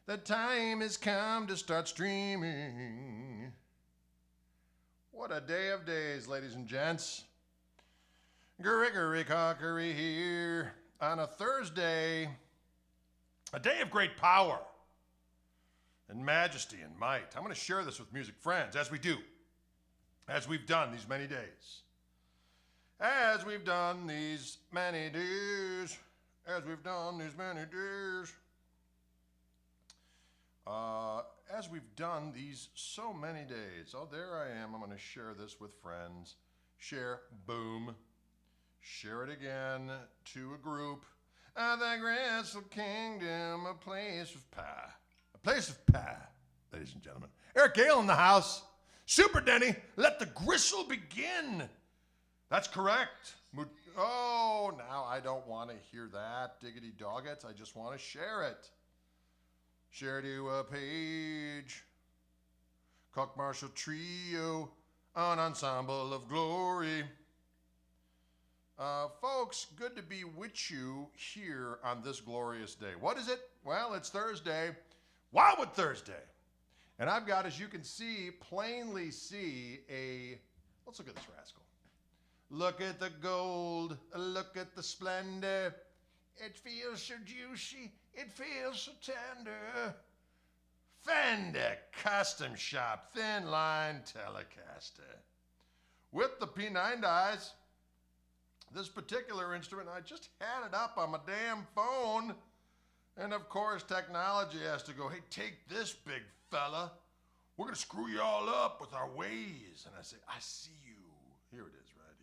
The time has come to start streaming. What a day of days, ladies and gents. Gregory Cockery here on a Thursday, a day of great power and majesty and might. I'm going to share this with music friends, as we do, as we've done these many days. As we've done these many days. As we've done these many days. As we've done these so many days. Oh, there I am. I'm going to share this with friends. Share, boom. Share it again to a group. The Gristle Kingdom, a place of pie. A place of pie, ladies and gentlemen. Eric Gale in the house. Super Denny, let the gristle begin. That's correct. Oh, now I don't want to hear that, diggity doggets. I just want to share it. Share to a page. Koch Marshall Trio, an ensemble of glory. Folks, good to be with you here on this glorious day. What is it? Well, it's Thursday, Wildwood Thursday. And I've got, as you can see, plainly see let's look at this rascal. Look at the gold, look at the splendor. It feels so juicy, it feels so tender. Fender Custom Shop Thin Line Telecaster. With the P9 dies, this particular instrument, I just had it up on my damn phone. And of course, technology has to go, hey, take this big fella. We're going to screw you all up with our ways. And I say, I see you. Here it is right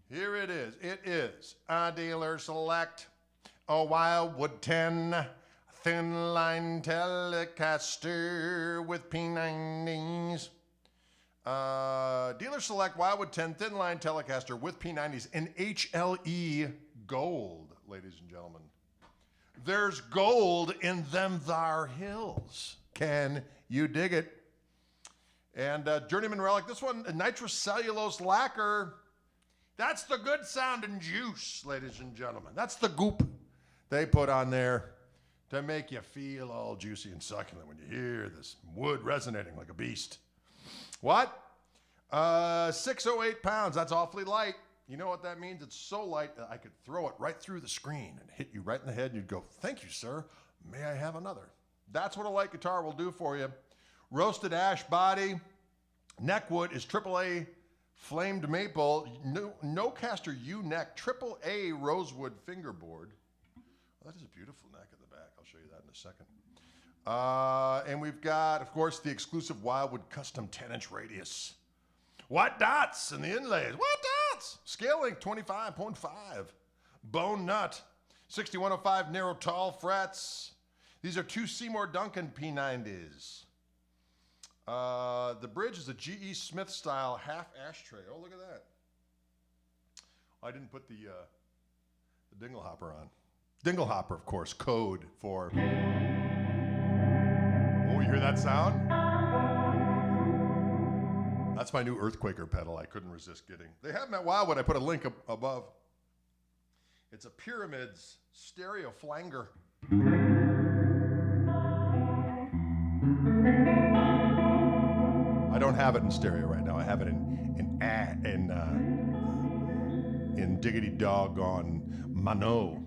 here. Here it is. It is a Dealer Select, a Wildwood 10 Thin Line Telecaster with P90s. Dealer Select Wildwood 10 Thin Line Telecaster with P90s in HLE gold, ladies and gentlemen. There's gold in them thar hills. Can you dig it? And Journeyman Relic, this one, a nitrous cellulose lacquer. That's the good sounding juice, ladies and gentlemen. That's the goop they put on there to make you feel all juicy and succulent when you hear this wood resonating like a beast. What? 608 pounds. That's awfully light. You know what that means? It's so light that I could throw it right through the screen and hit you right in the head, and you'd go, thank you, sir. May I have another? That's what a light guitar will do for you. Roasted ash body. Neckwood is AAA flamed maple. No caster U neck. AAA rosewood fingerboard. Well, that is a beautiful neck at the back. I'll show you that in a second. And we've got, of course, the exclusive Wildwood custom 10-inch radius. White dots in the inlays. What dots? Scale length 25.5. Bone nut. 6105 narrow tall frets. These are two Seymour Duncan P90s. The bridge is a G.E. Smith style half ashtray. Oh, look at that. I didn't put the dingle hopper on. Dingle hopper, of course, code for... Oh, you hear that sound? That's my new Earthquaker pedal I couldn't resist getting. They have them at Wildwood. I put a link above. It's a Pyramids stereo flanger. I don't have it in stereo right now. I have it in diggity doggone mono.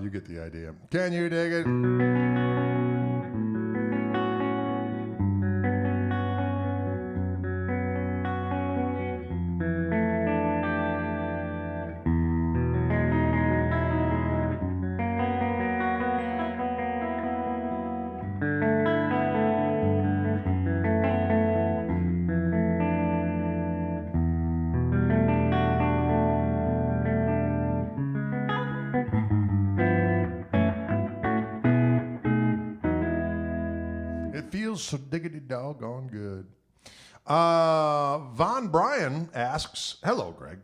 you get the idea. Can you dig it? Feels so diggity doggone good. Von Bryan asks, hello, Greg.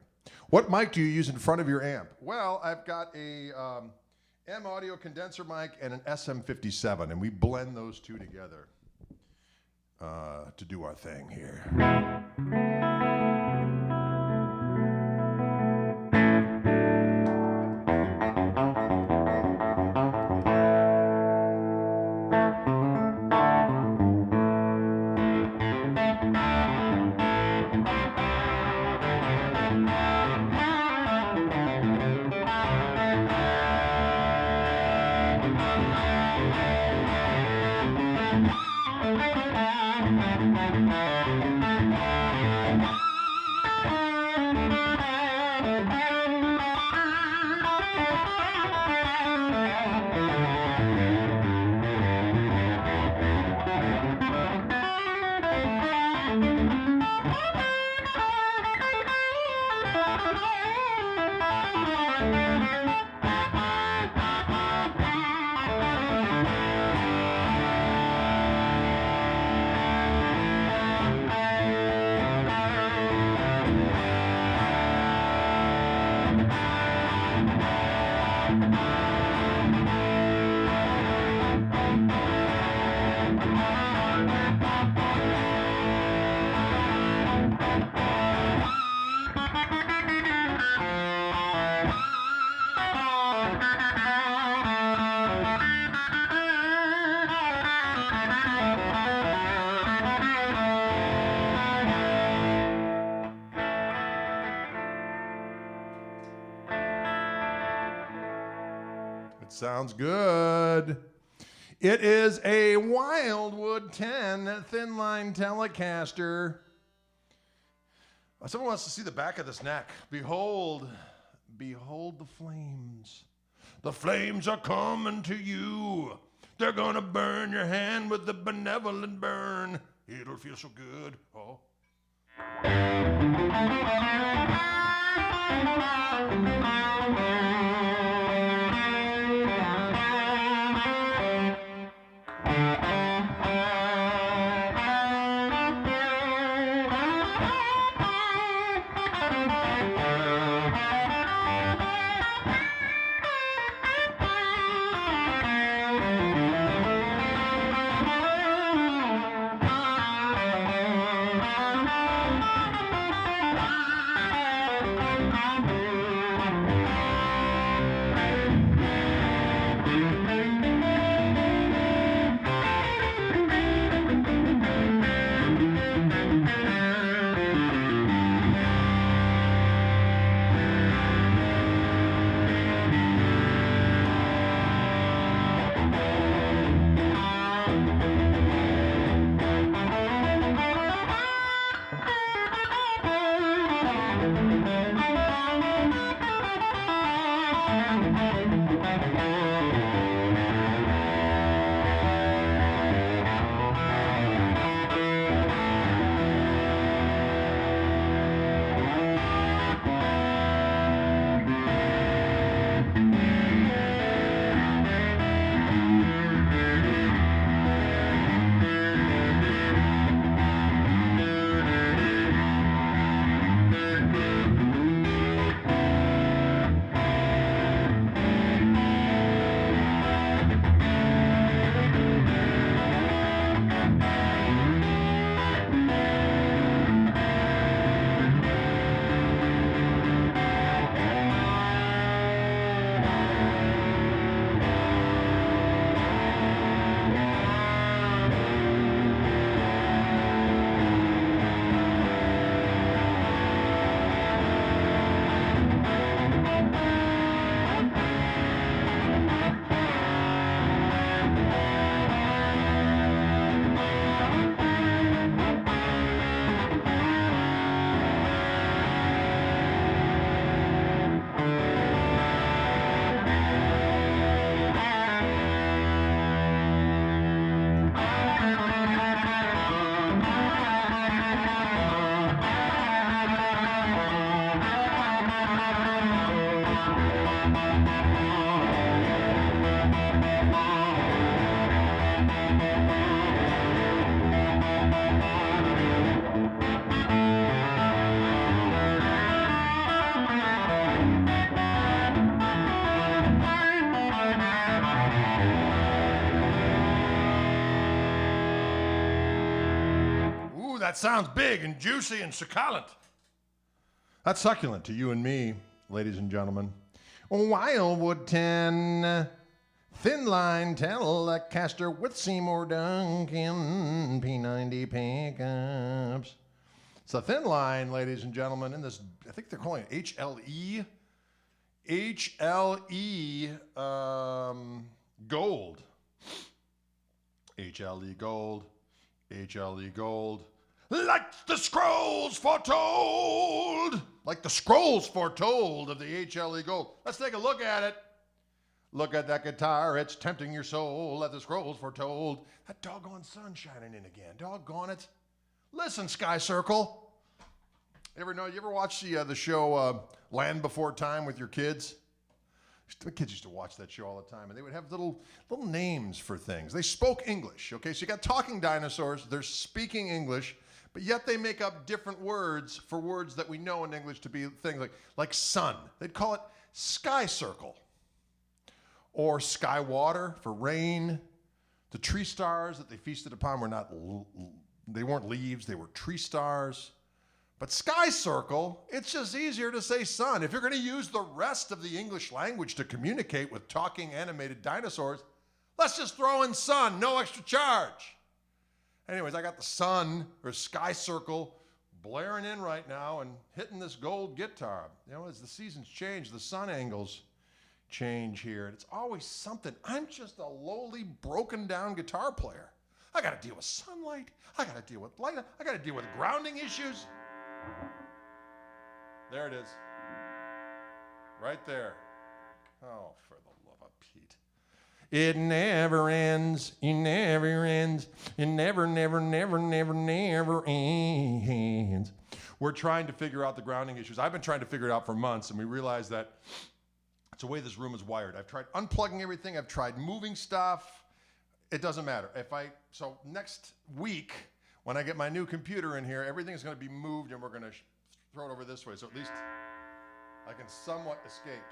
What mic do you use in front of your amp? Well, I've got a M audio condenser mic and an SM57, and we blend those two together to do our thing here. Sounds good. It is a Wildwood 10 thin line Telecaster. Someone wants to see the back of this neck. Behold, behold the flames. The flames are coming to you. They're gonna burn your hand with the benevolent burn. It'll feel so good. Oh. Ooh, that sounds big and juicy and succulent. That's succulent to you and me, ladies and gentlemen. Wildwood 10, thin line Telecaster with Seymour Duncan P90 pickups. It's a thin line, ladies and gentlemen, in this, I think they're calling it HLE. HLE gold. HLE gold. HLE gold. Like the scrolls foretold. Like the scrolls foretold of the HLE gold. Let's take a look at it. Look at that guitar. It's tempting your soul. Like the scrolls foretold. That doggone sun shining in again. Doggone it. Listen, Sky Circle. You ever watch the show Land Before Time with your kids? The kids used to watch that show all the time, and they would have little names for things. They spoke English, okay? So you got talking dinosaurs. They're speaking English, but yet they make up different words for words that we know in English to be things like sun. They'd call it Sky Circle. Or sky water for rain. The tree stars that they feasted upon they weren't leaves, they were tree stars. But Sky Circle, it's just easier to say sun. If you're going to use the rest of the English language to communicate with talking animated dinosaurs, let's just throw in sun, no extra charge. Anyways, I got the sun, or Sky Circle, blaring in right now and hitting this gold guitar. You know, as the seasons change, the sun angles change here. It's always something. I'm just a lowly, broken down guitar player. I got to deal with sunlight. I got to deal with light. I got to deal with grounding issues. There it is. Right there. Oh, for the love of Pete. It never ends. It never ends. It never ends. We're trying to figure out the grounding issues. I've been trying to figure it out for months, and we realized that it's the way this room is wired. I've tried unplugging everything. I've tried moving stuff. It doesn't matter. So next week, when I get my new computer in here, everything's going to be moved, and we're going to throw it over this way, so at least I can somewhat escape.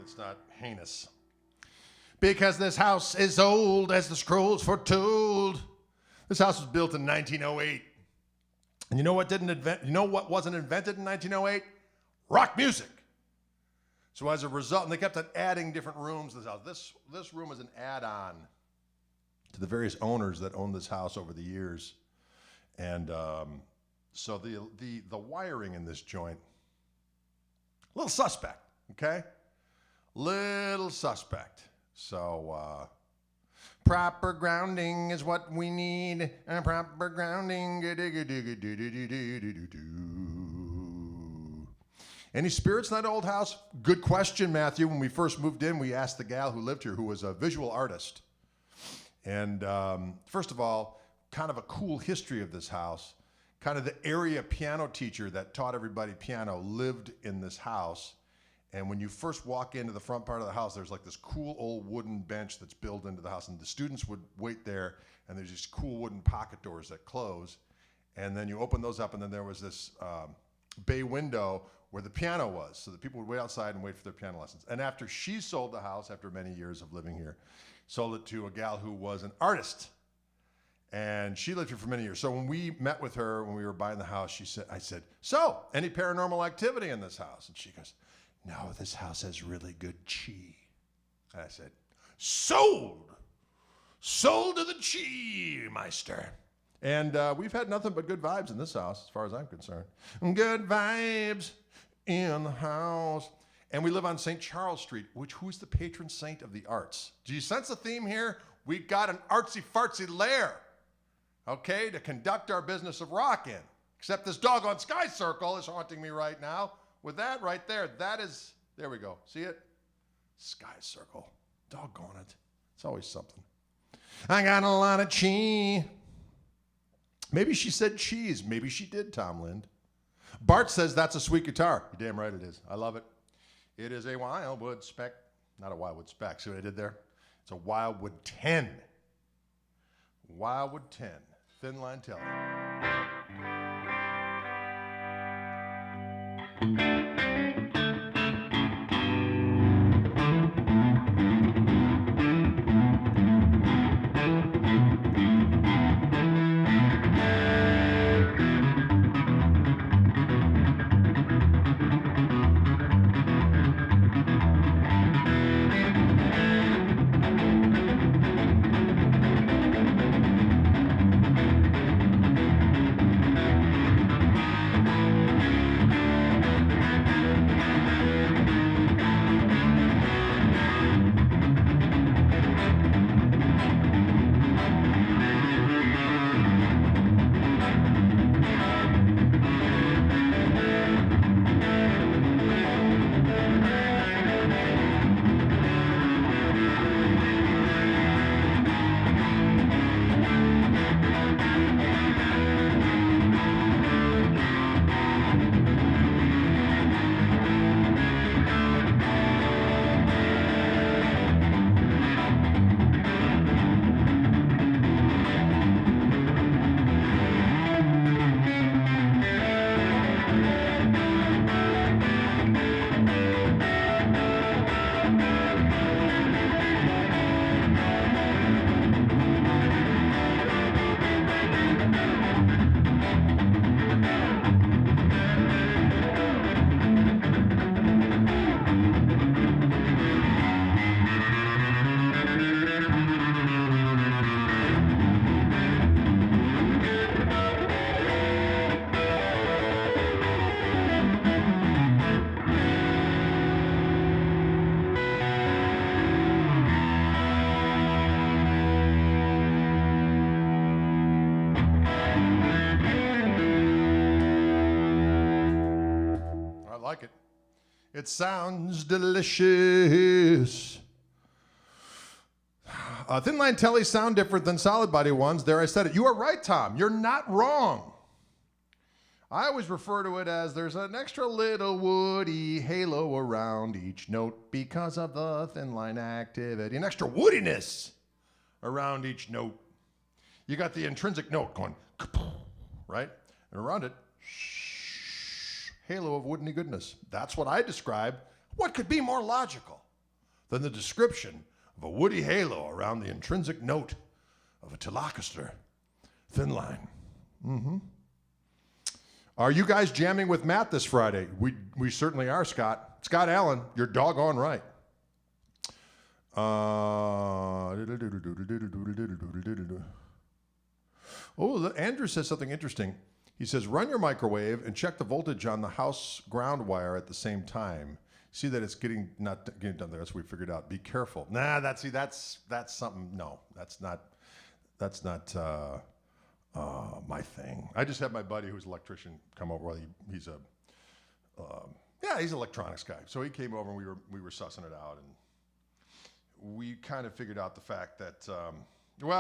It's not heinous. Because this house is old as the scrolls foretold. This house was built in 1908. And you know what wasn't invented in 1908? Rock music. So as a result, and they kept on adding different rooms to this house. This room is an add-on to the various owners that owned this house over the years. And so the wiring in this joint, a little suspect, okay? Little suspect. So proper grounding is what we need. Proper grounding. Any spirits in that old house? Good question, Matthew. When we first moved in, we asked the gal who lived here, who was a visual artist. And first of all, kind of a cool history of this house. Kind of the area piano teacher that taught everybody piano lived in this house. And when you first walk into the front part of the house, there's like this cool old wooden bench that's built into the house. And the students would wait there, and there's these cool wooden pocket doors that close. And then you open those up, and then there was this bay window where the piano was, so that people would wait outside and wait for their piano lessons. And after she sold the house, after many years of living here, sold it to a gal who was an artist. And she lived here for many years. So when we met with her, when we were buying the house, I said, so, any paranormal activity in this house? And she goes, no, this house has really good chi. And I said, sold to the chi meister. And we've had nothing but good vibes in this house, as far as I'm concerned. Good vibes in the house. And we live on St. Charles Street, who's the patron saint of the arts? Do you sense a theme here? We got an artsy-fartsy lair, okay, to conduct our business of rock in. Except this doggone Sky Circle is haunting me right now. With that right there, there we go. See it? Sky Circle. Doggone it. It's always something. I got a lot of chi. Maybe she said cheese. Maybe she did, Tom Lind. Bart says that's a sweet guitar. You're damn right it is. I love it. It is a Wildwood spec. Not a Wildwood spec. See what I did there? It's a Wildwood 10. Wildwood 10. Thin line telly. Like it. It sounds delicious. Thin line tellies sound different than solid body ones. There, I said it. You are right, Tom. You're not wrong. I always refer to it as there's an extra little woody halo around each note because of the thin line activity. An extra woodiness around each note. You got the intrinsic note going, right? And around it, halo of woodeny goodness. That's what I describe. What could be more logical than the description of a woody halo around the intrinsic note of a Telecaster thin line? Mm-hmm. Are you guys jamming with Matt this Friday? We certainly are, Scott. Scott Allen, you're doggone right. Andrew says something interesting. He says, run your microwave and check the voltage on the house ground wire at the same time. See that it's not getting done there. That's what we figured out. Be careful. Nah, that's something. No, that's not my thing. I just had my buddy who's an electrician come over. Well, he's an electronics guy. So he came over and we were sussing it out, and we kind of figured out the fact that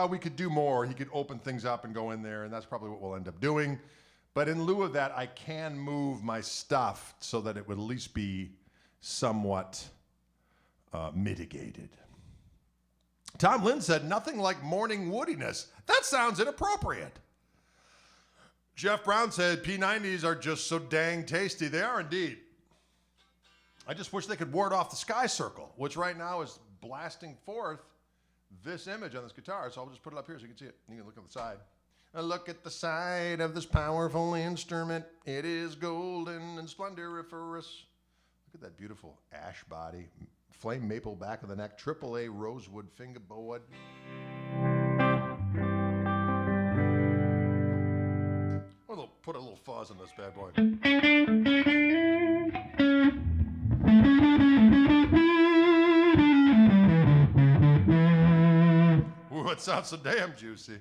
we could do more. He could open things up and go in there, and that's probably what we'll end up doing. But in lieu of that, I can move my stuff so that it would at least be somewhat mitigated. Tom Lind said, nothing like morning woodiness. That sounds inappropriate. Jeff Brown said, P90s are just so dang tasty. They are indeed. I just wish they could ward off the sky circle, which right now is blasting forth this image on this guitar. So I'll just put it up here so you can see it. You can look on the side. Look at the side of this powerful instrument. It is golden and splendoriferous. Look at that beautiful ash body, flame maple back of the neck, AAA rosewood fingerboard. We'll put a little fuzz on this bad boy. Ooh, it sounds so damn juicy.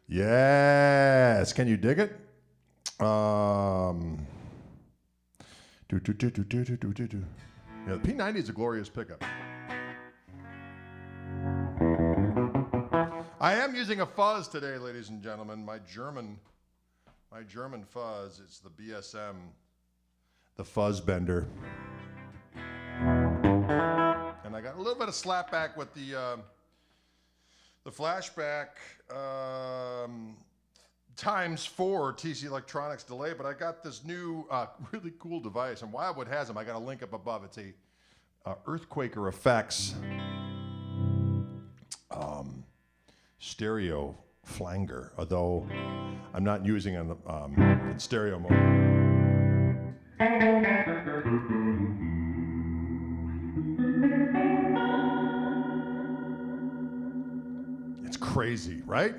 Yes. Can you dig it? Yeah, the P90 is a glorious pickup. I am using a fuzz today, ladies and gentlemen. My German fuzz. It's the BSM, the fuzz bender. And I got a little bit of slapback with the flashback ×4 TC Electronics delay, but I got this new really cool device, and Wildwood has them. I got a link up above. It's a Earthquaker Effects stereo flanger, although I'm not using it in stereo mode. It's crazy, right?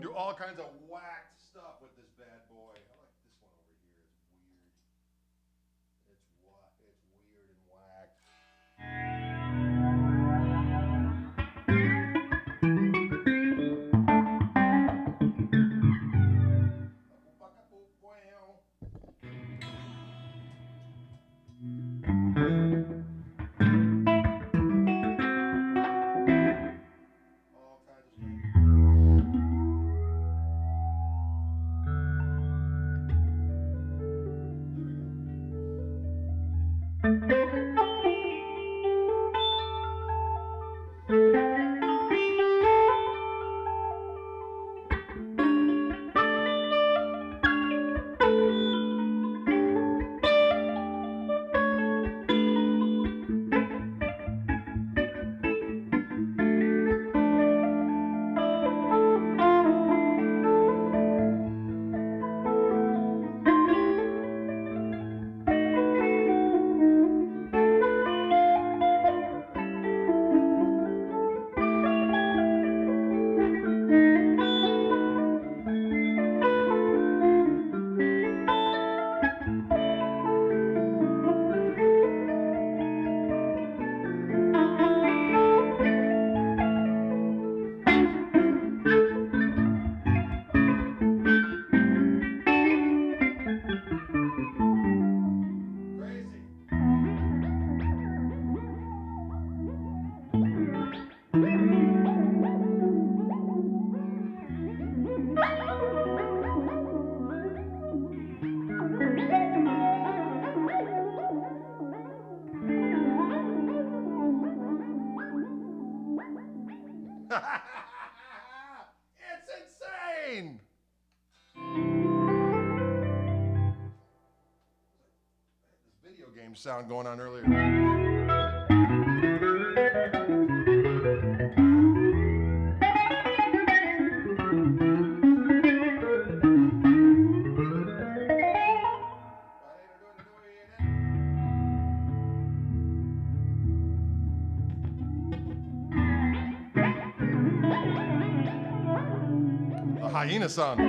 Do all kinds of whacked stuff with this bad boy. I like this one over here. It's weird. It's weird and whacked. All kinds of stuff. It's insane! This video game sound going on earlier. The hyena sound. I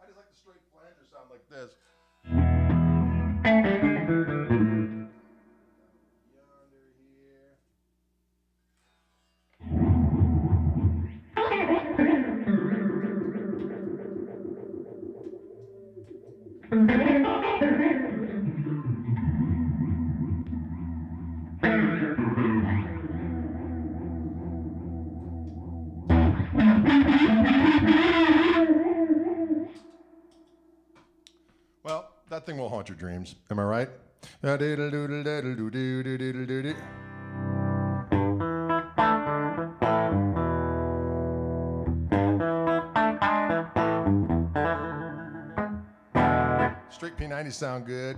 just like the straight flanger sound like this. Yonder here. Well, that thing will haunt your dreams. Am I right? Straight P90 sound good.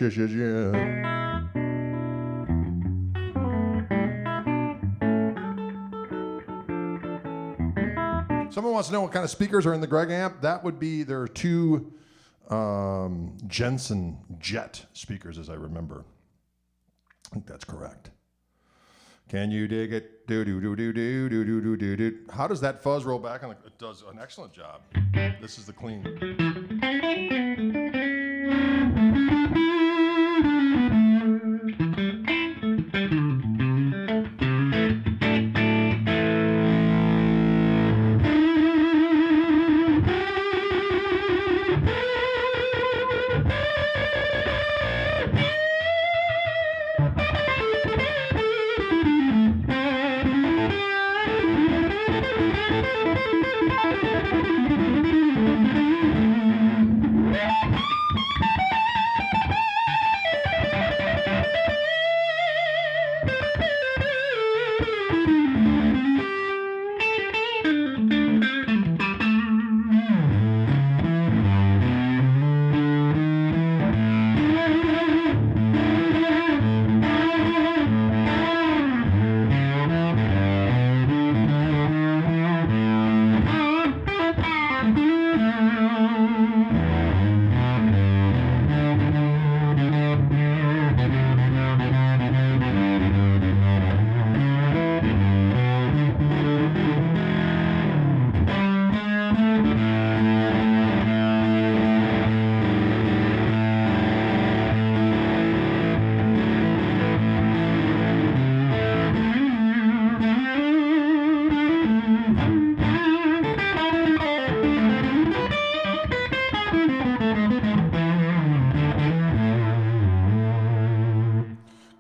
yes, yes, yes, yes. Someone wants to know what kind of speakers are in the Greg amp. That would be, there are two Jensen Jet speakers, as I remember. I think that's correct. Can you dig it? Do do do do do do do do do do. How does that fuzz roll back? It does an excellent job. This is the clean.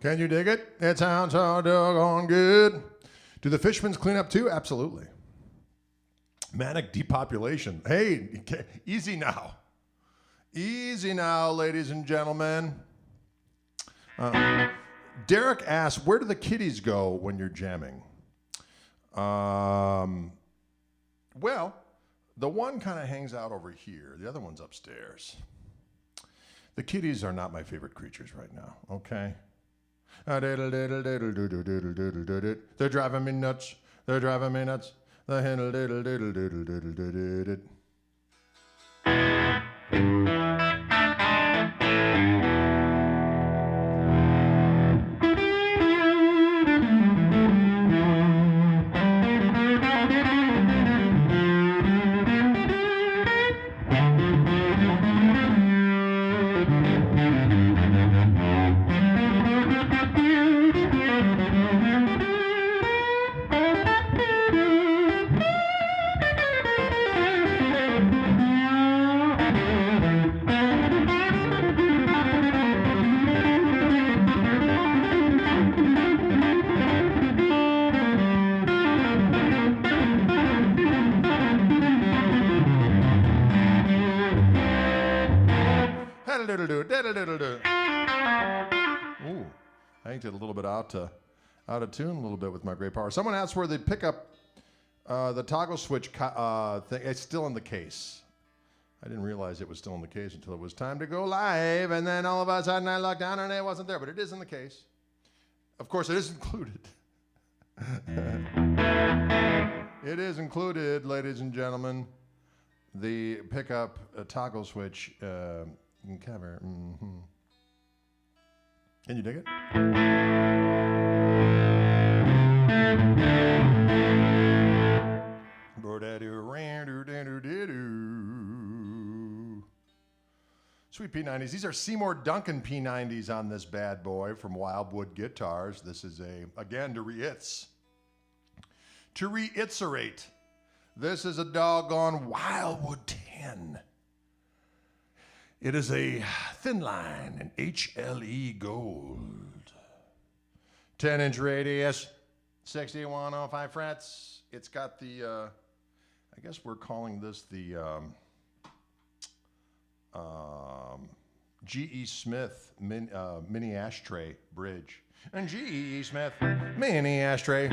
Can you dig it? It sounds so doggone good. Do the Fishmans clean up too? Absolutely. Manic depopulation. Hey, easy now. Easy now, ladies and gentlemen. Derek asks, where do the kitties go when you're jamming? Well, the one kind of hangs out over here. The other one's upstairs. The kitties are not my favorite creatures right now, okay? They're driving me nuts. They're driving me nuts. The handle diddle diddle diddle diddle diddle. Ooh, I think did a little bit out of tune a little bit with my great power. Someone asked where the pickup, the toggle switch thing. It's still in the case. I didn't realize it was still in the case until it was time to go live, and then all of a sudden I locked down and it wasn't there. But it is in the case. Of course, it is included. It is included, ladies and gentlemen. The pickup toggle switch cover. Mm-hmm. Can you dig it? Sweet P90s. These are Seymour Duncan P90s on this bad boy from Wildwood Guitars. This is again, to reiterate, this is a doggone Wildwood 10. It is a thin line in HLE gold. 10-inch radius, 6105 frets. It's got the, I guess we're calling this the G.E. Smith mini ashtray bridge. And G.E. Smith mini ashtray.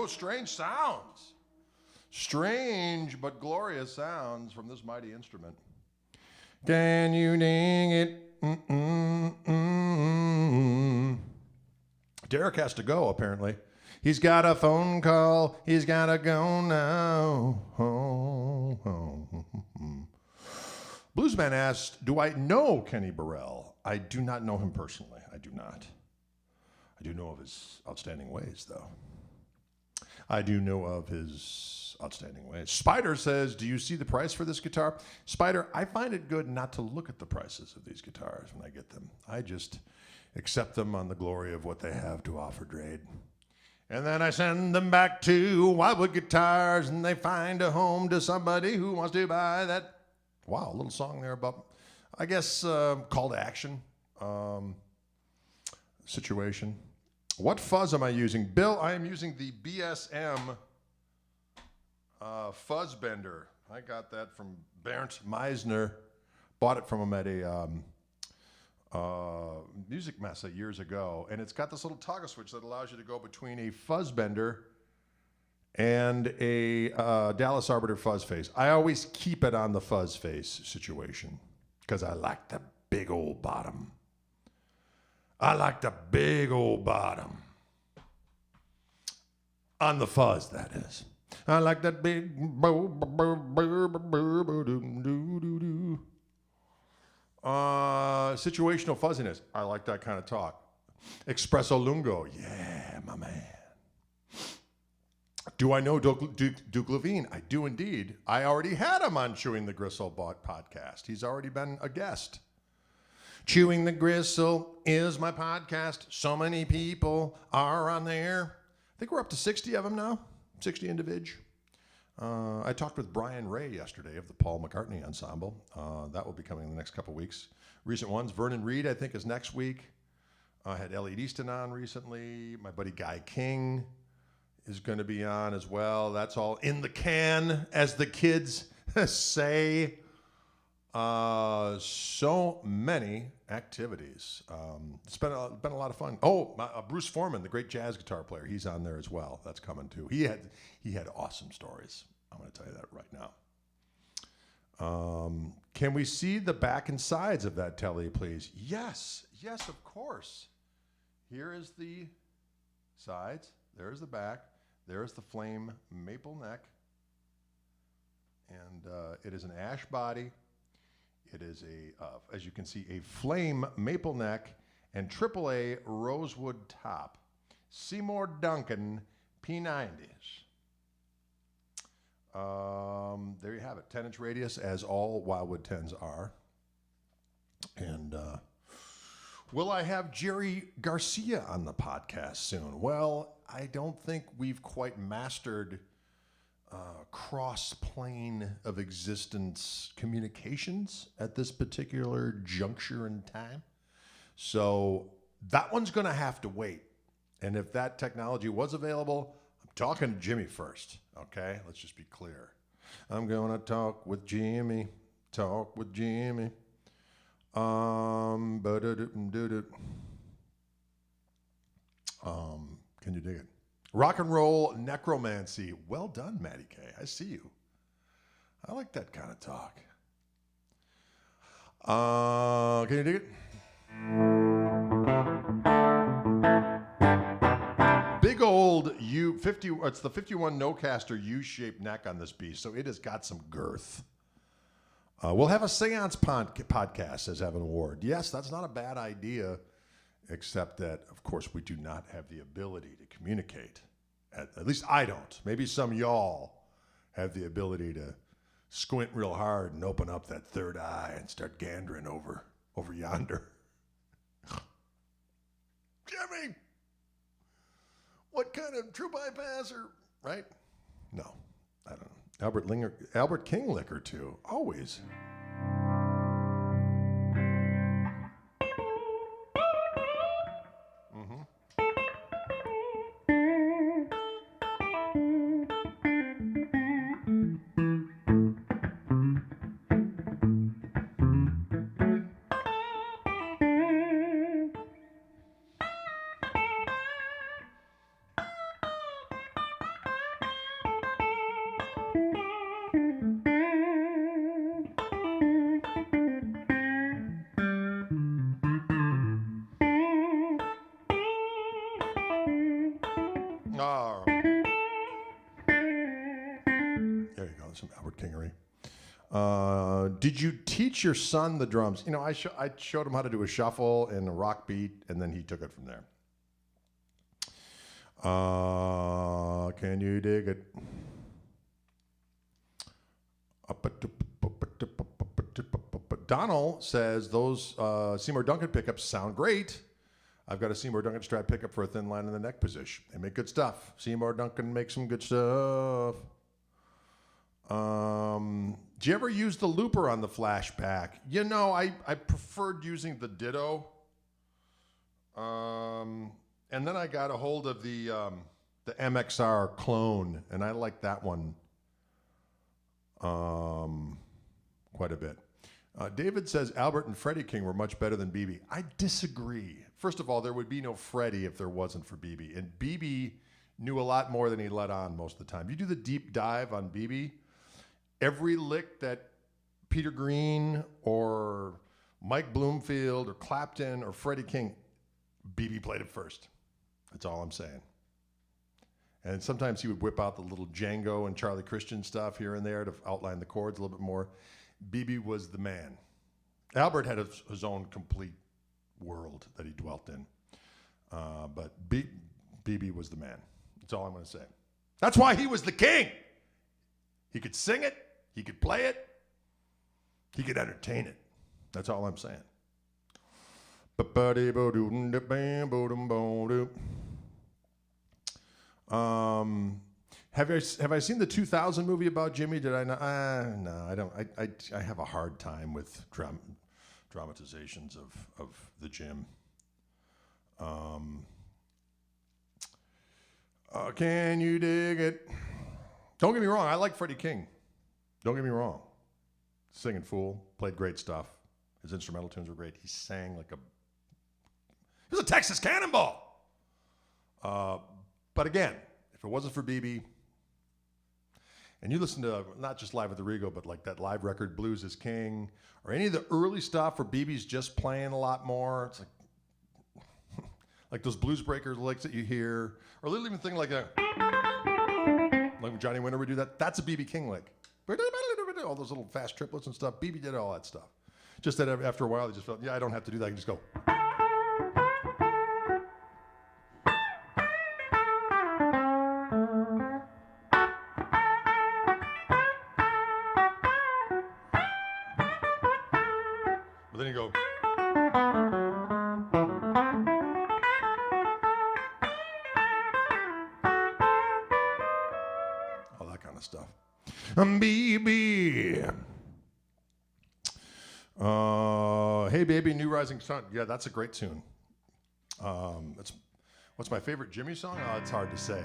strange sounds. Strange but glorious sounds from this mighty instrument. Can you ding it? Mm-mm-mm-mm. Derek has to go, apparently. He's got a phone call. He's got to go now. Bluesman asked, do I know Kenny Burrell? I do not know him personally. I do not. I do know of his outstanding ways, though. I do know of his outstanding ways. Spider says, do you see the price for this guitar? Spider, I find it good not to look at the prices of these guitars when I get them. I just accept them on the glory of what they have to offer trade. And then I send them back to Wildwood Guitars, and they find a home to somebody who wants to buy that. Wow, a little song there about, I guess, call to action situation. What fuzz am I using? Bill, I am using the BSM fuzz bender. I got that from Bernd Meisner. Bought it from him at a music messa years ago. And it's got this little toggle switch that allows you to go between a fuzz bender and a Dallas Arbiter fuzz face. I always keep it on the fuzz face situation because I like the big old bottom. I like the big old bottom. On the fuzz, that is. I like that big situational fuzziness. I like that kind of talk. Espresso Lungo. Yeah, my man. Do I know Duke Levine? I do indeed. I already had him on Chewing the Gristle podcast. He's already been a guest. Chewing the Gristle is my podcast. So many people are on there. I think we're up to 60 of them now, 60 individuals. I talked with Brian Ray yesterday of the Paul McCartney Ensemble. That will be coming in the next couple weeks. Recent ones, Vernon Reed, I think, is next week. I had Elliot Easton on recently. My buddy Guy King is going to be on as well. That's all in the can, as the kids say. So many activities. It's been a lot of fun. Oh, Bruce Foreman, the great jazz guitar player, he's on there as well. That's coming too. He had awesome stories. I'm going to tell you that right now. Can we see the back and sides of that telly, please? Yes, of course. Here is the sides. There's the back. There's the flame maple neck. And it is an ash body. It is as you can see, a flame maple neck and AAA rosewood top. Seymour Duncan P90s. There you have it. 10-inch radius, as all Wildwood 10s are. And will I have Jerry Garcia on the podcast soon? Well, I don't think we've quite mastered cross-plane of existence communications at this particular juncture in time. So that one's going to have to wait. And if that technology was available, I'm talking to Jimmy first, okay? Let's just be clear. I'm going to talk with Jimmy. Can you dig it? Rock and roll necromancy. Well done, Matty K. I see you. I like that kind of talk. Can you dig it? Big old U50. It's the 51 no-caster U-shaped neck on this beast, so it has got some girth. We'll have a seance podcast, says Evan Ward. Yes, that's not a bad idea. Except that, of course, we do not have the ability to communicate. At least I don't. Maybe some y'all have the ability to squint real hard and open up that third eye and start gandering over yonder. Jimmy, what kind of true bypasser, right? No, I don't know. Albert King liquor too, always. Oh. There you go. Some Albert Kingery. Did you teach your son the drums? You know, I showed him how to do a shuffle and a rock beat, and then he took it from there. Can you dig it? Donald says those Seymour Duncan pickups sound great. I've got a Seymour Duncan Strat pickup for a thin line in the neck position. They make good stuff. Seymour Duncan makes some good stuff. Do you ever use the looper on the flashback? You know, I preferred using the Ditto. And then I got a hold of the MXR clone, and I like that one quite a bit. David says Albert and Freddie King were much better than BB. I disagree. First of all, there would be no Freddie if there wasn't for BB. And BB knew a lot more than he let on most of the time. You do the deep dive on BB, every lick that Peter Green or Mike Bloomfield or Clapton or Freddie King, BB played it first. That's all I'm saying. And sometimes he would whip out the little Django and Charlie Christian stuff here and there to outline the chords a little bit more. BB was the man. Albert had his own complete world that he dwelt in. But BB was the man. That's all I'm going to say. That's why he was the king. He could sing it. He could play it. He could entertain it. That's all I'm saying. Have I seen the 2000 movie about Jimmy? Did I not? No, I don't. I have a hard time with dramatizations of the Jim. Can you dig it? Don't get me wrong. I like Freddie King. Don't get me wrong. Singing fool, played great stuff. His instrumental tunes were great. He sang like he was a Texas cannonball. But again, if it wasn't for BB, and you listen to not just Live at the Rego, but like that live record, Blues is King, or any of the early stuff where BB's just playing a lot more, it's like those Blues Breakers licks that you hear, or a little even thing like that, like when Johnny Winter would do that, that's a BB King lick. All those little fast triplets and stuff, BB did all that stuff. Just that after a while, he just felt, yeah, I don't have to do that, I can just go. But then you go. All that kind of stuff. BB. Hey Baby, New Rising Sun. Yeah, that's a great tune. What's my favorite Jimmy song? Oh, it's hard to say.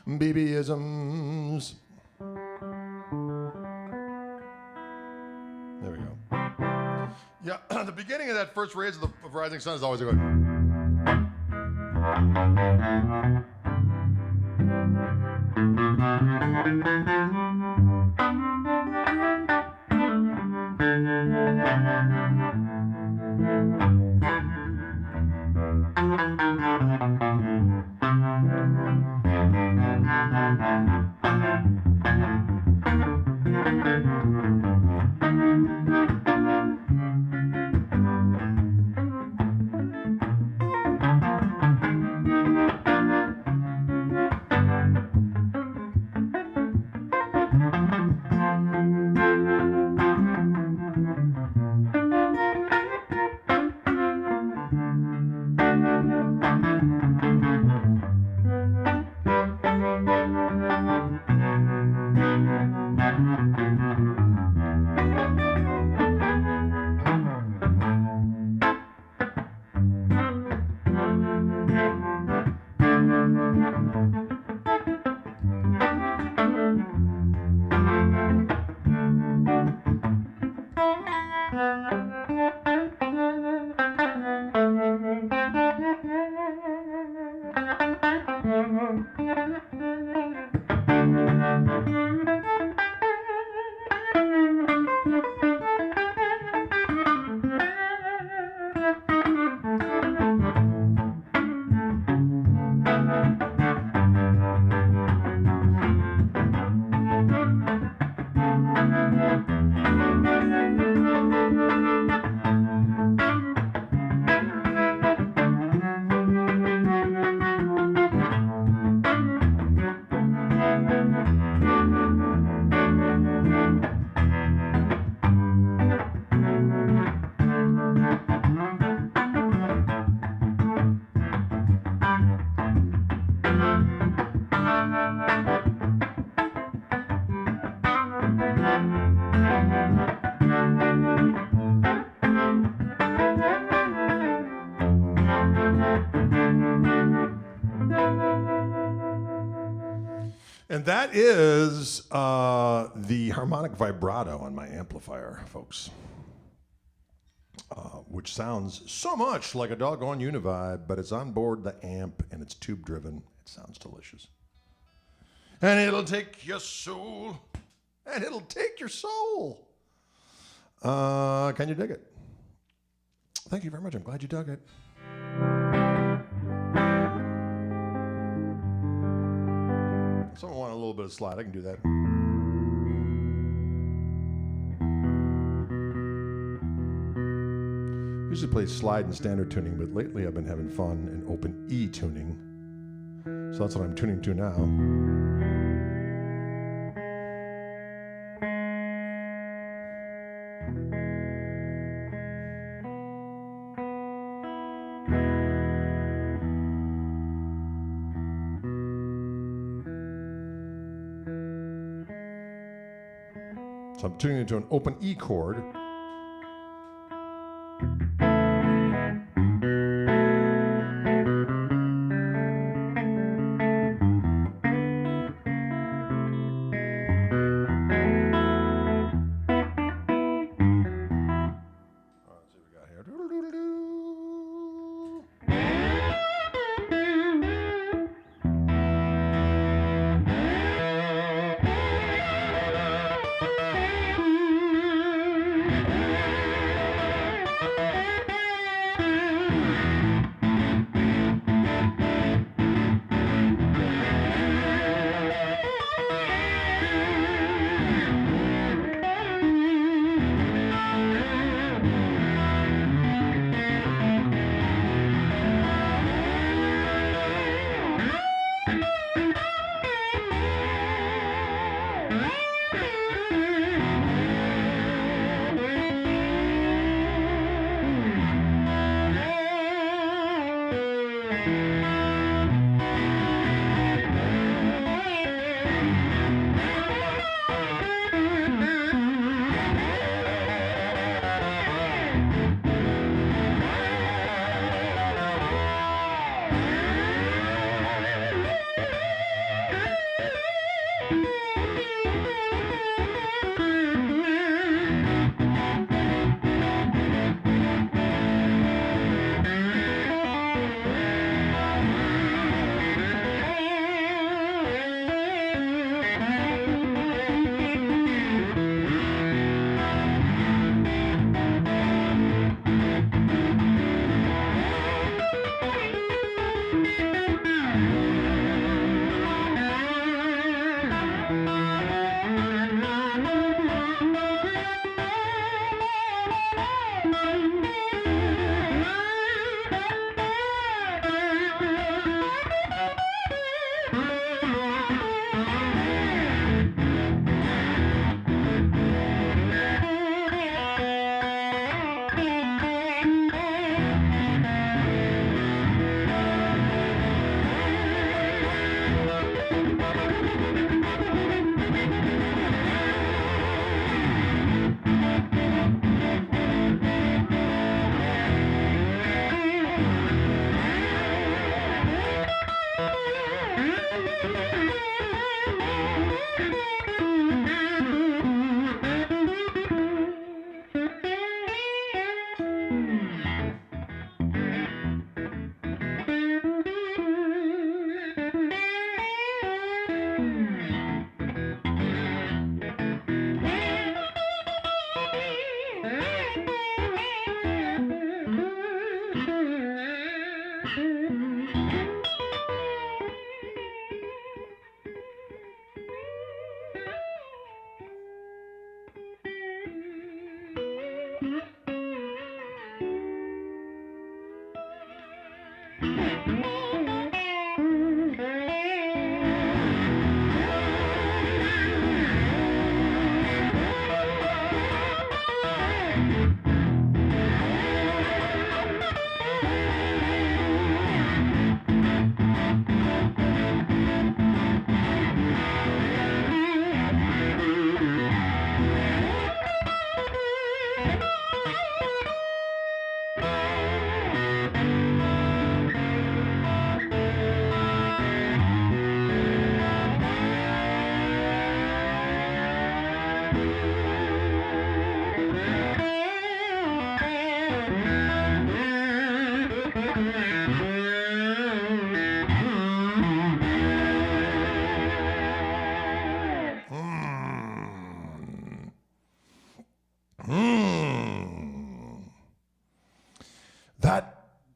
BB-isms. There we go. Yeah, the beginning of that first raise of Rising Sun is always a good. And that is the harmonic vibrato on my amplifier, folks. Which sounds so much like a doggone Univibe, but it's on board the amp and it's tube driven. It sounds delicious. And it'll take your soul. And it'll take your soul. Can you dig it? Thank you very much. I'm glad you dug it. Someone want a little bit of slide, I can do that. Usually play slide in standard tuning, but lately I've been having fun in open E tuning. So that's what I'm tuning to now. So I'm tuning into an open E chord.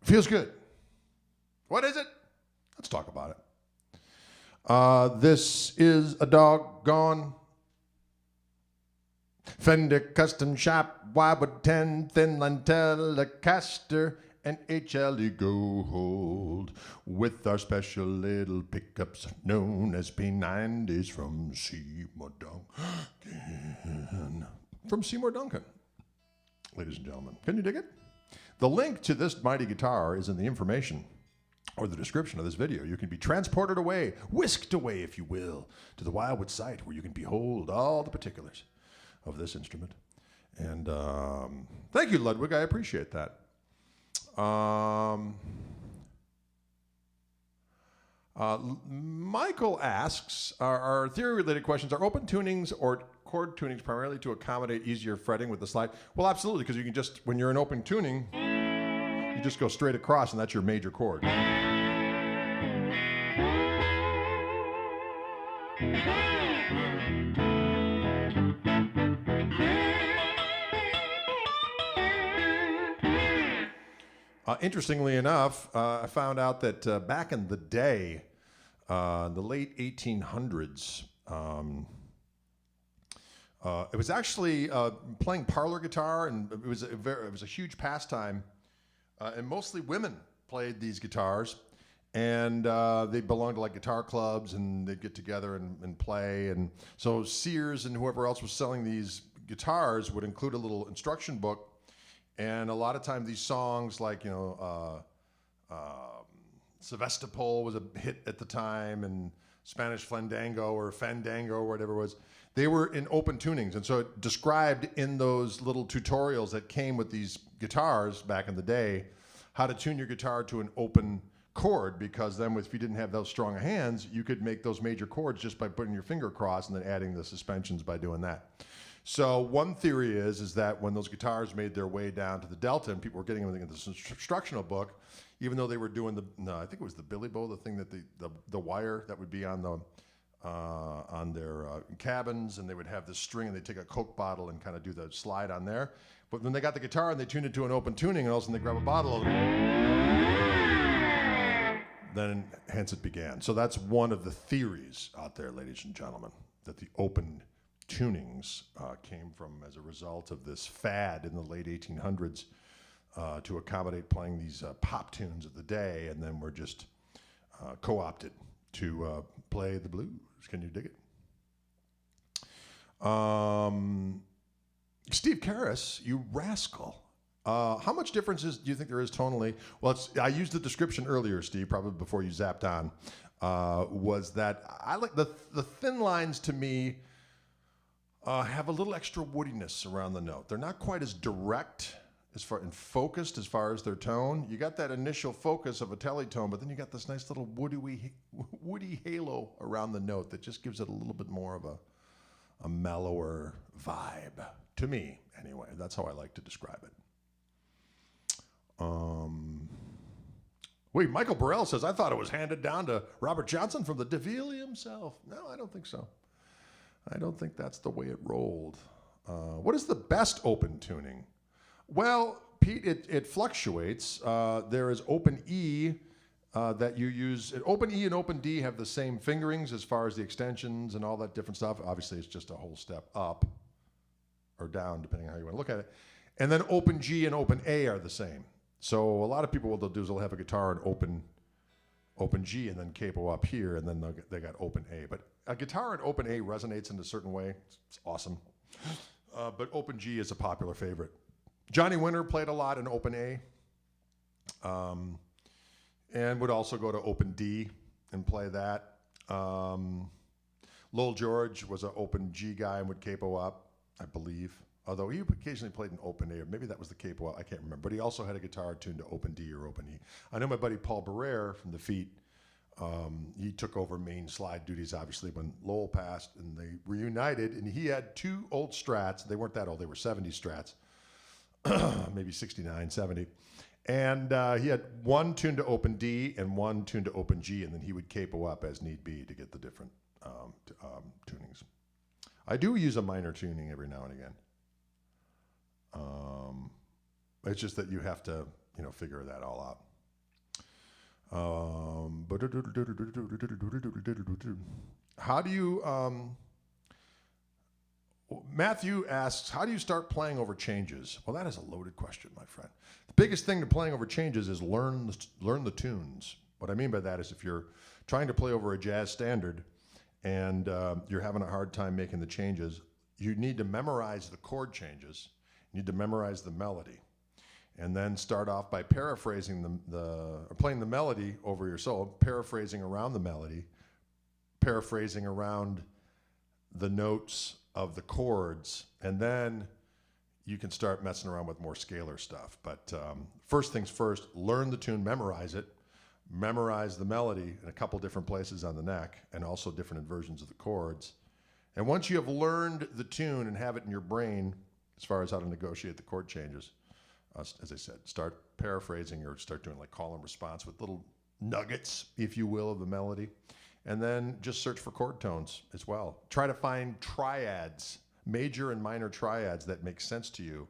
Feels good. What is it? Let's talk about it. This is a doggone Fender Custom Shop Wildwood 10 Thinline Telecaster and HLE Gold with our special little pickups known as P90s from Seymour Duncan. From Seymour Duncan, ladies and gentlemen. Can you dig it? The link to this mighty guitar is in the information or the description of this video. You can be transported away, whisked away, if you will, to the Wildwood site where you can behold all the particulars of this instrument. And thank you, Ludwig. I appreciate that. Michael asks, are theory-related questions, are open tunings or chord tunings primarily to accommodate easier fretting with the slide? Well, absolutely, because you can just, when you're in open tuning, you just go straight across, and that's your major chord. Interestingly enough, I found out that back in the day, the late 1800s, it was actually playing parlor guitar, and it was a huge pastime, and mostly women played these guitars, and they belonged to like guitar clubs, and they'd get together and play, and so Sears and whoever else was selling these guitars would include a little instruction book. And a lot of times these songs like, Sevastopol was a hit at the time, and Spanish Fandango or whatever it was, they were in open tunings. And so it described in those little tutorials that came with these guitars back in the day, how to tune your guitar to an open chord, because then if you didn't have those strong hands, you could make those major chords just by putting your finger across and then adding the suspensions by doing that. So one theory is that when those guitars made their way down to the Delta and people were getting them in this instructional book, even though they were doing I think it was the Billy Bow, the thing that the wire that would be on their cabins, and they would have this string, and they'd take a Coke bottle and kind of do the slide on there. But when they got the guitar and they tuned it to an open tuning, and all of a sudden they grab a bottle, then hence it began. So that's one of the theories out there, ladies and gentlemen, that the open tunings came from as a result of this fad in the late 1800s to accommodate playing these pop tunes of the day, and then were just co-opted to play the blues. Can you dig it? Steve Karras, you rascal. How much difference do you think there is tonally? Well, I used the description earlier, Steve, probably before you zapped on, was that I like the thin lines to me have a little extra woodiness around the note. They're not quite as direct and focused as far as their tone. You got that initial focus of a telly-tone, but then you got this nice little woody halo around the note that just gives it a little bit more of a mellower vibe. To me, anyway. That's how I like to describe it. Wait, Michael Burrell says, I thought it was handed down to Robert Johnson from the DeVille himself. No, I don't think so. I don't think that's the way it rolled. What is the best open tuning? Well, Pete, it fluctuates. There is open E that you use. Open E and open D have the same fingerings as far as the extensions and all that different stuff. Obviously, it's just a whole step up or down, depending on how you want to look at it. And then open G and open A are the same. So a lot of people, what they'll do is they'll have a guitar in open G and then capo up here, and then they got open A. But a guitar in open A resonates in a certain way. It's awesome. But open G is a popular favorite. Johnny Winter played a lot in open A, and would also go to open D and play that. Lowell George was an open G guy and would capo up, I believe. Although he occasionally played in open A, or maybe that was the capo up, I can't remember. But he also had a guitar tuned to open D or open E. I know my buddy Paul Barrere from the Feet, he took over main slide duties, obviously, when Lowell passed, and they reunited, and he had two old Strats. They weren't that old, they were 70 Strats, maybe 69, 70. And he had one tuned to open D and one tuned to open G, and then he would capo up as need be to get the different tunings. I do use a minor tuning every now and again. It's just that you have to, figure that all out. How do you, Matthew asks, how do you start playing over changes? Well, that is a loaded question, my friend. The biggest thing to playing over changes is learn the tunes. What I mean by that is if you're trying to play over a jazz standard and you're having a hard time making the changes, you need to memorize the chord changes. You need to memorize the melody. And then start off by paraphrasing or playing the melody over your solo, paraphrasing around the melody, paraphrasing around the notes of the chords, and then you can start messing around with more scalar stuff. But first things first, learn the tune, memorize it, memorize the melody in a couple different places on the neck, and also different inversions of the chords. And once you have learned the tune and have it in your brain, as far as how to negotiate the chord changes, as I said, start paraphrasing or start doing like call and response with little nuggets, if you will, of the melody. And then just search for chord tones as well. Try to find triads, major and minor triads that make sense to you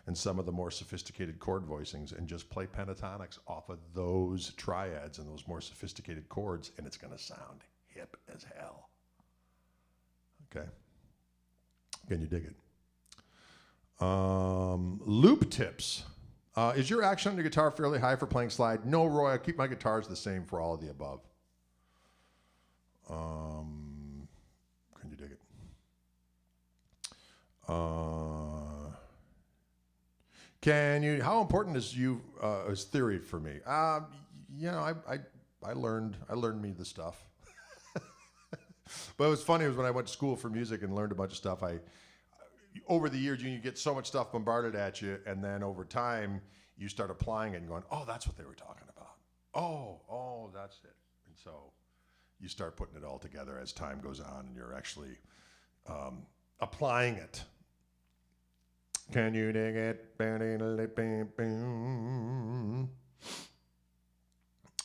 and some of the more sophisticated chord voicings, and just play pentatonics off of those triads and those more sophisticated chords, and it's gonna sound hip as hell. Okay, can you dig it? Loop tips. Is your action on your guitar fairly high for playing slide? No, Roy, I keep my guitars the same for all of the above. Can you dig it? How important is is theory for me? You know, I learned me the stuff. But it was funny was when I went to school for music and learned a bunch of stuff. Over the years, you get so much stuff bombarded at you, and then over time, you start applying it and going, oh, that's what they were talking about. Oh, that's it. And so you start putting it all together as time goes on, and you're actually applying it. Can you dig it?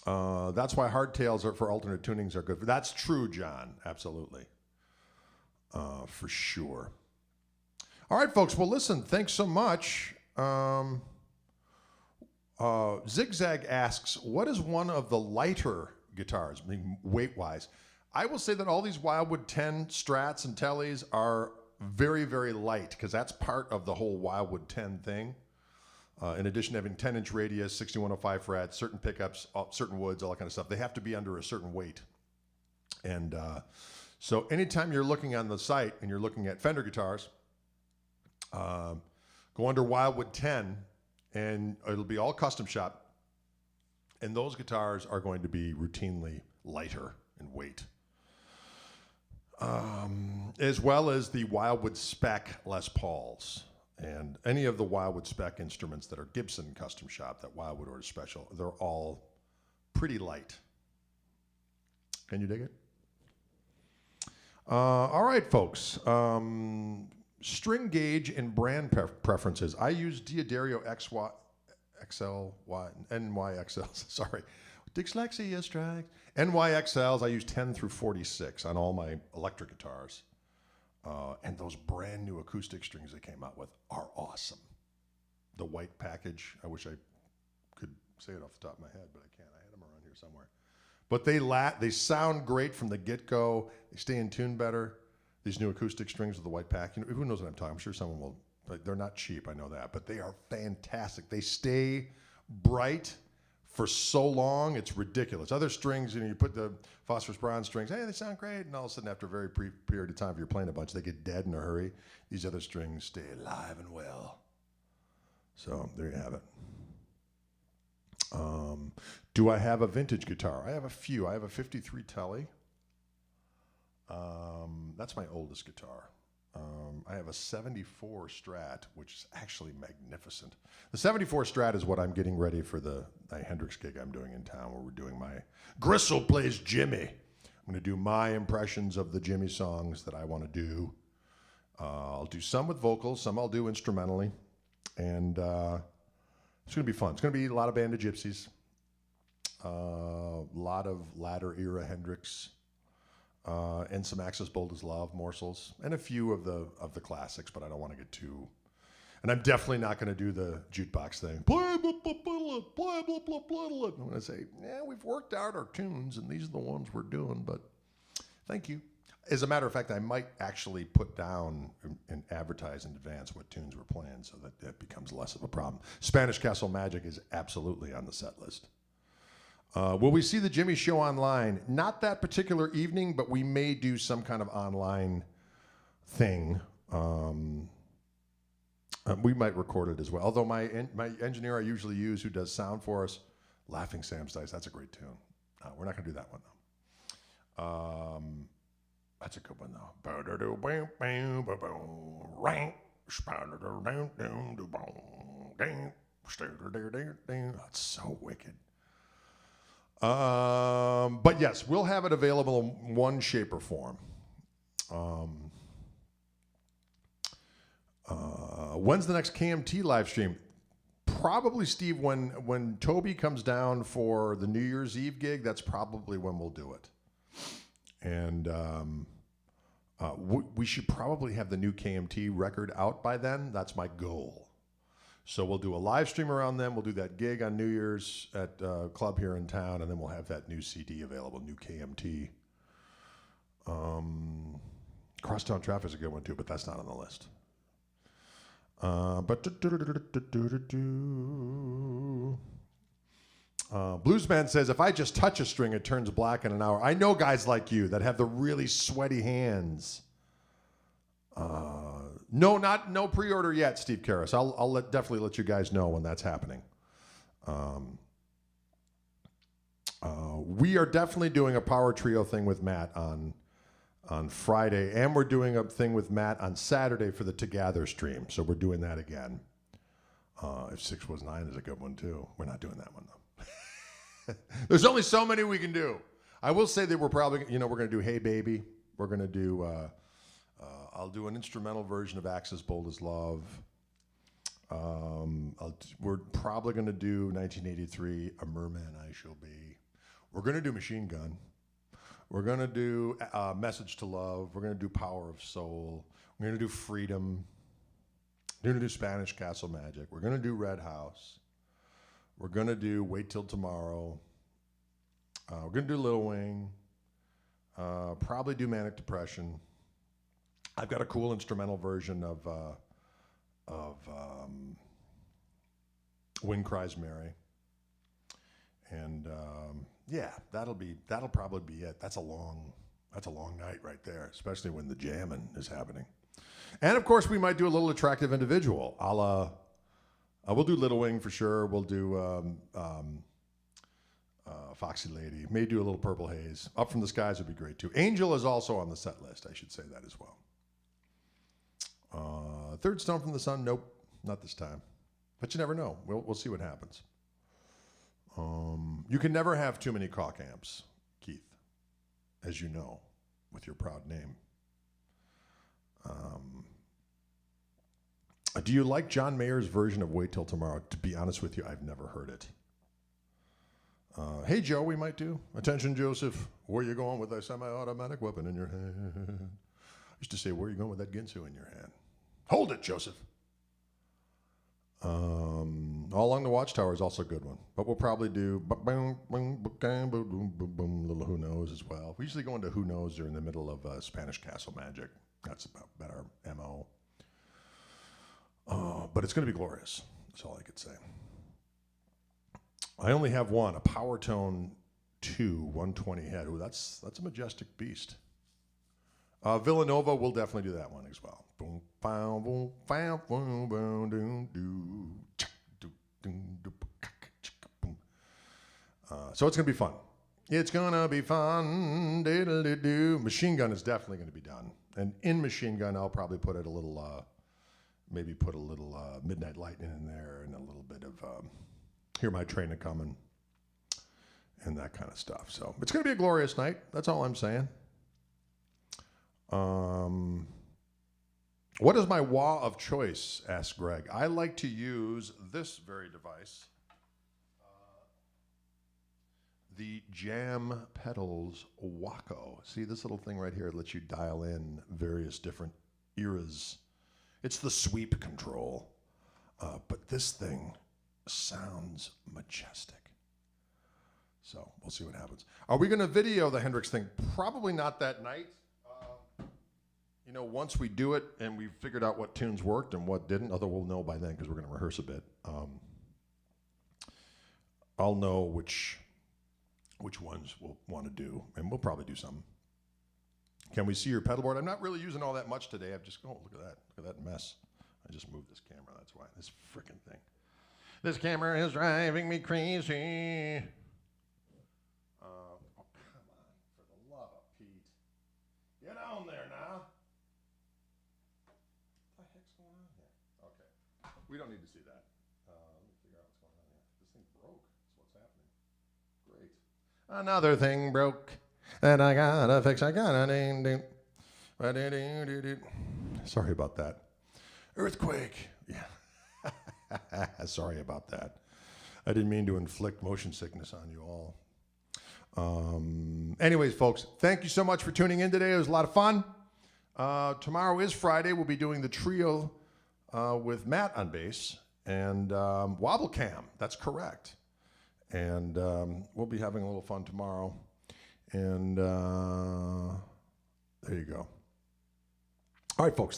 That's why hardtails for alternate tunings are good. That's true, John. Absolutely. For sure. All right, folks. Well, listen, thanks so much. Zigzag asks, what is one of the lighter guitars, I mean, weight-wise? I will say that all these Wildwood 10 Strats and Tellys are very, very light, because that's part of the whole Wildwood 10 thing. In addition to having 10-inch radius, 6105 frets, certain pickups, certain woods, all that kind of stuff, they have to be under a certain weight. And so anytime you're looking on the site and you're looking at Fender guitars, go under Wildwood 10, and it'll be all custom shop. And those guitars are going to be routinely lighter in weight. As well as the Wildwood Spec Les Pauls. And any of the Wildwood Spec instruments that are Gibson custom shop, that Wildwood orders special, they're all pretty light. Can you dig it? All right, folks. String gauge and brand preferences. I use Diodario NYXLs. Sorry. Dyslexia strikes. NYXLs, I use 10 through 46 on all my electric guitars. And those brand new acoustic strings they came out with are awesome. The white package, I wish I could say it off the top of my head, but I can't. I had them around here somewhere. But they sound great from the get-go. They stay in tune better. These new acoustic strings with the white pack. You know, who knows what I'm talking? I'm sure someone will. But they're not cheap, I know that. But they are fantastic. They stay bright for so long, it's ridiculous. Other strings, you put the phosphorus bronze strings, hey, they sound great, and all of a sudden, after a very brief period of time, if you're playing a bunch, they get dead in a hurry. These other strings stay alive and well. So there you have it. Do I have a vintage guitar? I have a few. I have a 53 Tele. That's my oldest guitar. I have a 74 Strat, which is actually magnificent. The 74 Strat is what I'm getting ready for my Hendrix gig I'm doing in town, where we're doing my Gristle plays Jimmy. I'm going to do my impressions of the Jimmy songs that I want to do. I'll do some with vocals, some I'll do instrumentally, and it's going to be fun. It's going to be a lot of Band of Gypsies, a lot of latter era Hendrix. And some Access Bold as Love morsels, and a few of the classics, but I don't want to get too. And I'm definitely not going to do the jukebox thing. Play, blah, blah, blah, blah, blah, blah, blah, blah. I'm going to say, yeah, we've worked out our tunes, and these are the ones we're doing, but thank you. As a matter of fact, I might actually put down and advertise in advance what tunes we're playing so that it becomes less of a problem. Spanish Castle Magic is absolutely on the set list. Will we see the Jimmy Show online? Not that particular evening, but we may do some kind of online thing. We might record it as well. Although my engineer I usually use, who does sound for us, Laughing Sam's Dice, that's a great tune. We're not going to do that one, though. That's a good one, though. That's so wicked. But yes, we'll have it available in one shape or form. When's the next KMT live stream? Probably, Steve, when Toby comes down for the New Year's Eve gig, that's probably when we'll do it. And we should probably have the new KMT record out by then. That's my goal. So we'll do a live stream around then. We'll do that gig on New Year's at a club here in town, and then we'll have that new CD available, new KMT. Crosstown Traffic is a good one, too, but that's not on the list. Bluesman says, if I just touch a string, it turns black in an hour. I know guys like you that have the really sweaty hands. No pre-order yet, Steve Karras. I'll definitely let you guys know when that's happening. We are definitely doing a Power Trio thing with Matt on Friday, and we're doing a thing with Matt on Saturday for the Together stream. So we're doing that again. If 619 is a good one too. We're not doing that one though. There's only so many we can do. I will say that we're probably, we're going to do Hey Baby. We're going to do, I'll do an instrumental version of Axis Bold as Love. We're probably going to do 1983, A Merman I Shall Be. We're going to do Machine Gun. We're going to do Message to Love. We're going to do Power of Soul. We're going to do Freedom. We're going to do Spanish Castle Magic. We're going to do Red House. We're going to do Wait Till Tomorrow. We're going to do Little Wing. Probably do Manic Depression. I've got a cool instrumental version of Wind Cries Mary. And yeah, that'll probably be it. That's a long night right there, especially when the jamming is happening. And of course, we might do a little Attractive Individual. We'll do Little Wing for sure. We'll do Foxy Lady. May do a little Purple Haze. Up from the Skies would be great too. Angel is also on the set list. I should say that as well. Third Stone from the Sun. Nope, not this time. But you never know. We'll see what happens. You can never have too many Koch amps, Keith, as you know, with your proud name. Do you like John Mayer's version of Wait Till Tomorrow? To be honest with you, I've never heard it. Hey, Joe, we might do. Attention, Joseph. Where you going with that semi-automatic weapon in your hand? I used to say, where are you going with that Ginsu in your hand? Hold it, Joseph. All Along the Watchtower is also a good one. But we'll probably do little Who Knows as well. We usually go into Who Knows during the middle of Spanish Castle Magic. That's about our MO. But it's going to be glorious. That's all I could say. I only have one, a Power Tone 2, 120 head. Ooh, that's a majestic beast. Villanova, we'll definitely do that one as well. So it's going to be fun. It's going to be fun. Machine Gun is definitely going to be done. And in Machine Gun, I'll probably put it a little, maybe put a little Midnight Lightning in there and a little bit of Hear My Train A-Comin' and that kind of stuff. So it's going to be a glorious night. That's all I'm saying. What is my wah of choice? Asked Greg. I like to use this very device. The Jam Pedals Waco. See this little thing right here? It lets you dial in various different eras. It's the sweep control. but this thing sounds majestic. So we'll see what happens. Are we going to video the Hendrix thing? Probably not that night. You know, once we do it and we've figured out what tunes worked and what didn't, although we'll know by then because we're going to rehearse a bit. I'll know which ones we'll want to do, and we'll probably do some. Can we see your pedal board? I'm not really using all that much today. I've just, oh, look at that. Look at that mess. I just moved this camera, that's why. This frickin' thing. This camera is driving me crazy. Oh, come on, for the love of Pete. Get on there now. What the heck's going on here? Okay, we don't need to see that. Let me figure out what's going on here. This thing broke, that's what's happening. Great. Another thing broke. And I gotta fix, I gotta ding. Sorry about that. Earthquake. Yeah. Sorry about that. I didn't mean to inflict motion sickness on you all. Anyways, folks, thank you so much for tuning in today. It was a lot of fun. Tomorrow is Friday. We'll be doing the trio with Matt on bass and Wobble Cam. That's correct. And we'll be having a little fun tomorrow. And there you go. All right, folks.